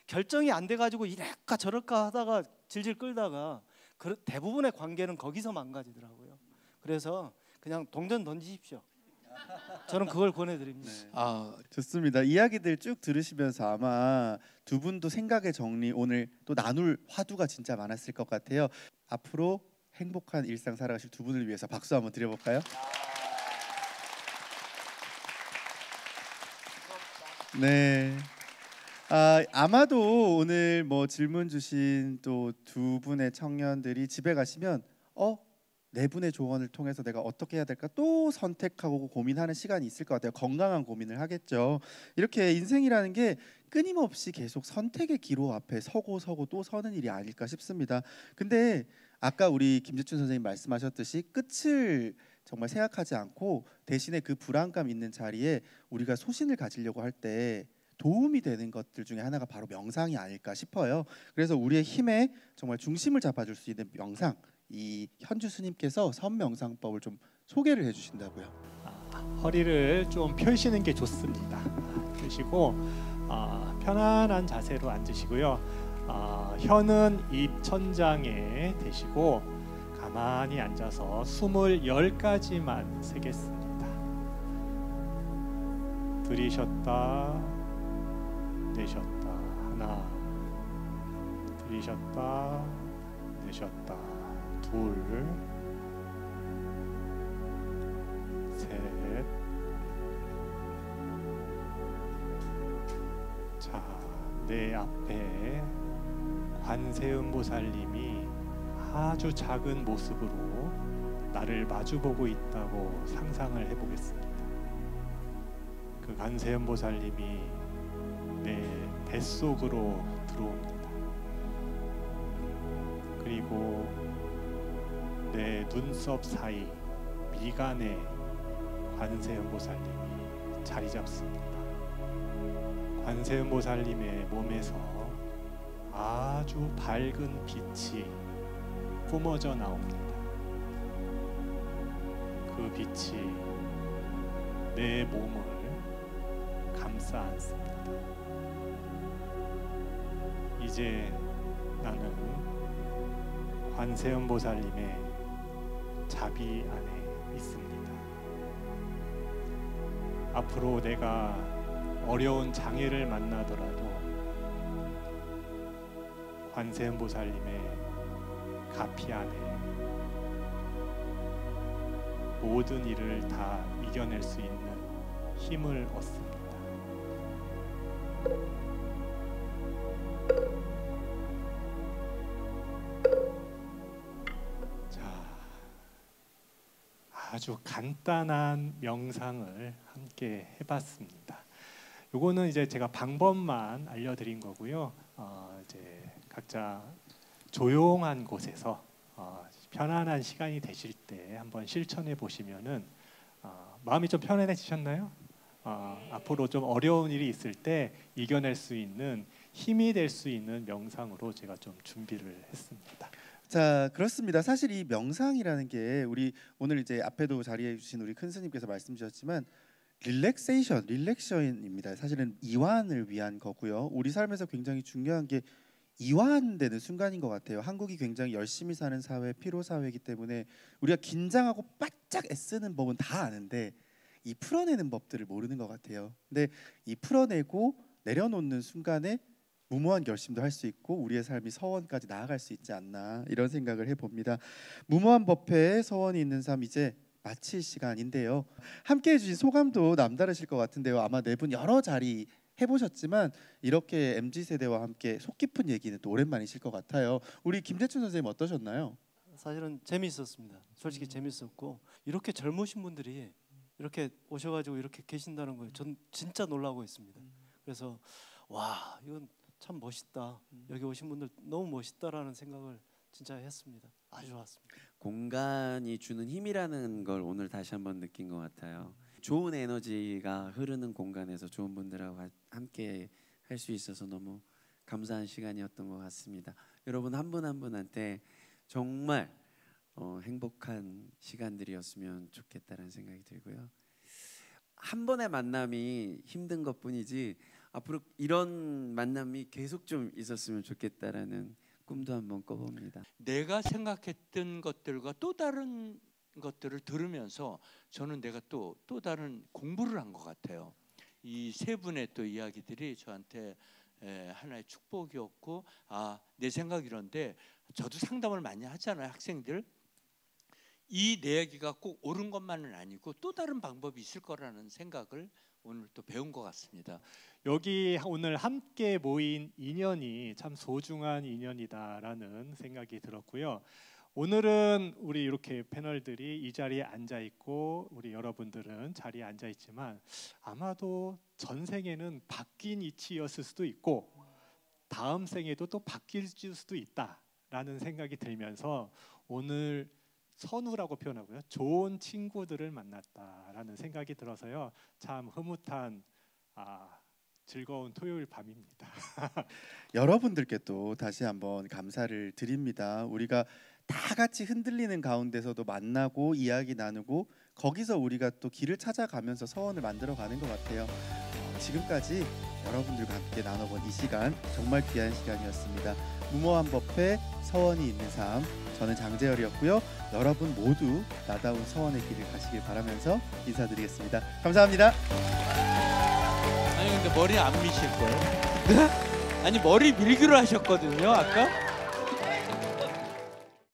Speaker 2: 결정이 안 돼가지고 이럴까 저럴까 하다가 질질 끌다가 대부분의 관계는 거기서 망가지더라고요. 그래서 그냥 동전 던지십시오. 저는 그걸 권해드립니다.
Speaker 1: 네. 좋습니다. 이야기들 쭉 들으시면서 아마 두 분도 생각의 정리 오늘 또 나눌 화두가 진짜 많았을 것 같아요. 앞으로 행복한 일상 살아가실 두 분을 위해서 박수 한번 드려볼까요? 네. 아마도 오늘 뭐 질문 주신 또 두 분의 청년들이 집에 가시면 네 분의 조언을 통해서 내가 어떻게 해야 될까 또 선택하고 고민하는 시간이 있을 것 같아요. 건강한 고민을 하겠죠. 이렇게 인생이라는 게 끊임없이 계속 선택의 기로 앞에 서고 또 서는 일이 아닐까 싶습니다. 근데 아까 우리 김재춘 선생님 말씀하셨듯이 끝을 정말 생각하지 않고 대신에 그 불안감 있는 자리에 우리가 소신을 가지려고 할 때 도움이 되는 것들 중에 하나가 바로 명상이 아닐까 싶어요. 그래서 우리의 힘에 정말 중심을 잡아줄 수 있는 명상, 이 현주 스님께서 선명상법을 좀 소개를 해주신다고요.
Speaker 4: 허리를 좀 펴시는 게 좋습니다. 펴시고 편안한 자세로 앉으시고요. 혀는 입 천장에 대시고 가만히 앉아서 숨을 10가지만 세겠습니다. 들이셨다 내셨다. 하나, 들이셨다 내셨다. 둘, 셋. 자, 내 앞에 관세음보살님이 아주 작은 모습으로 나를 마주보고 있다고 상상을 해보겠습니다. 그 관세음보살님이 내 뱃속으로 들어옵니다. 그리고 내 눈썹 사이 미간에 관세음보살님이 자리 잡습니다. 관세음보살님의 몸에서 아주 밝은 빛이 뿜어져 나옵니다. 그 빛이 내 몸을 감싸 안습니다. 이제 나는 관세음보살님의 자비 안에 있습니다. 앞으로 내가 어려운 장애를 만나더라도 관세음보살님의 가피 안에 모든 일을 다 이겨낼 수 있는 힘을 얻습니다. 아주 간단한 명상을 함께 해봤습니다. 요거는 이제 제가 방법만 알려드린 거고요. 이제 각자 조용한 곳에서 편안한 시간이 되실 때 한번 실천해 보시면은 마음이 좀 편안해지셨나요? 앞으로 좀 어려운 일이 있을 때 이겨낼 수 있는 힘이 될 수 있는 명상으로 제가 좀 준비를 했습니다.
Speaker 1: 자, 그렇습니다. 사실 이 명상이라는 게 우리 오늘 이제 앞에도 자리해 주신 우리 큰 스님께서 말씀 주셨지만 릴렉션입니다. 사실은 이완을 위한 거고요. 우리 삶에서 굉장히 중요한 게 이완되는 순간인 것 같아요. 한국이 굉장히 열심히 사는 사회, 피로 사회이기 때문에 우리가 긴장하고 바짝 애쓰는 법은 다 아는데 이 풀어내는 법들을 모르는 것 같아요. 근데 이 풀어내고 내려놓는 순간에 무모한 결심도 할 수 있고 우리의 삶이 서원까지 나아갈 수 있지 않나 이런 생각을 해봅니다. 무모한 법회에 서원이 있는 삶 이제 마칠 시간인데요. 함께 해주신 소감도 남다르실 것 같은데요. 아마 네 분 여러 자리 해보셨지만 이렇게 MZ세대와 함께 속 깊은 얘기는 또 오랜만이실 것 같아요. 우리 김재춘 선생님 어떠셨나요?
Speaker 2: 사실은 재미있었습니다. 솔직히 재밌었고 이렇게 젊으신 분들이 이렇게 오셔가지고 이렇게 계신다는 거예요. 전 진짜 놀라고 있습니다. 그래서 와 이건 참 멋있다. 여기 오신 분들 너무 멋있다라는 생각을 진짜 했습니다. 아주 좋았습니다.
Speaker 3: 공간이 주는 힘이라는 걸 오늘 다시 한번 느낀 것 같아요. 좋은 에너지가 흐르는 공간에서 좋은 분들하고 함께 할 수 있어서 너무 감사한 시간이었던 것 같습니다. 여러분 한 분 한 분한테 정말 행복한 시간들이었으면 좋겠다는 생각이 들고요. 한 번의 만남이 힘든 것뿐이지 앞으로 이런 만남이 계속 좀 있었으면 좋겠다라는 꿈도 한번 꿔봅니다.
Speaker 5: 내가 생각했던 것들과 또 다른 것들을 들으면서 저는 내가 또 다른 공부를 한 것 같아요. 이 세 분의 또 이야기들이 저한테 하나의 축복이었고 내 생각 이런데 저도 상담을 많이 하잖아요. 학생들 이 내 얘기가 꼭 옳은 것만은 아니고 또 다른 방법이 있을 거라는 생각을 오늘 또 배운 것 같습니다.
Speaker 4: 여기 오늘 함께 모인 인연이 참 소중한 인연이다라는 생각이 들었고요. 오늘은 우리 이렇게 패널들이 이 자리에 앉아 있고 우리 여러분들은 자리에 앉아 있지만 아마도 전생에는 바뀐 이치였을 수도 있고 다음 생에도 또 바뀔 수도 있다라는 생각이 들면서 오늘 선우라고 표현하고요. 좋은 친구들을 만났다라는 생각이 들어서요. 참 흐뭇한 즐거운 토요일 밤입니다.
Speaker 1: 여러분들께 또 다시 한번 감사를 드립니다. 우리가 다 같이 흔들리는 가운데서도 만나고 이야기 나누고 거기서 우리가 또 길을 찾아가면서 서원을 만들어가는 것 같아요. 지금까지 여러분들과 함께 나눠본 이 시간 정말 귀한 시간이었습니다. 무모한 법회 서원이 있는 삶, 저는 장재열이었고요. 여러분 모두 나다운 서원의 길을 가시길 바라면서 인사드리겠습니다. 감사합니다.
Speaker 5: 아니 근데 머리 안 미실 거예요? 아니 머리 밀기로 하셨거든요 아까?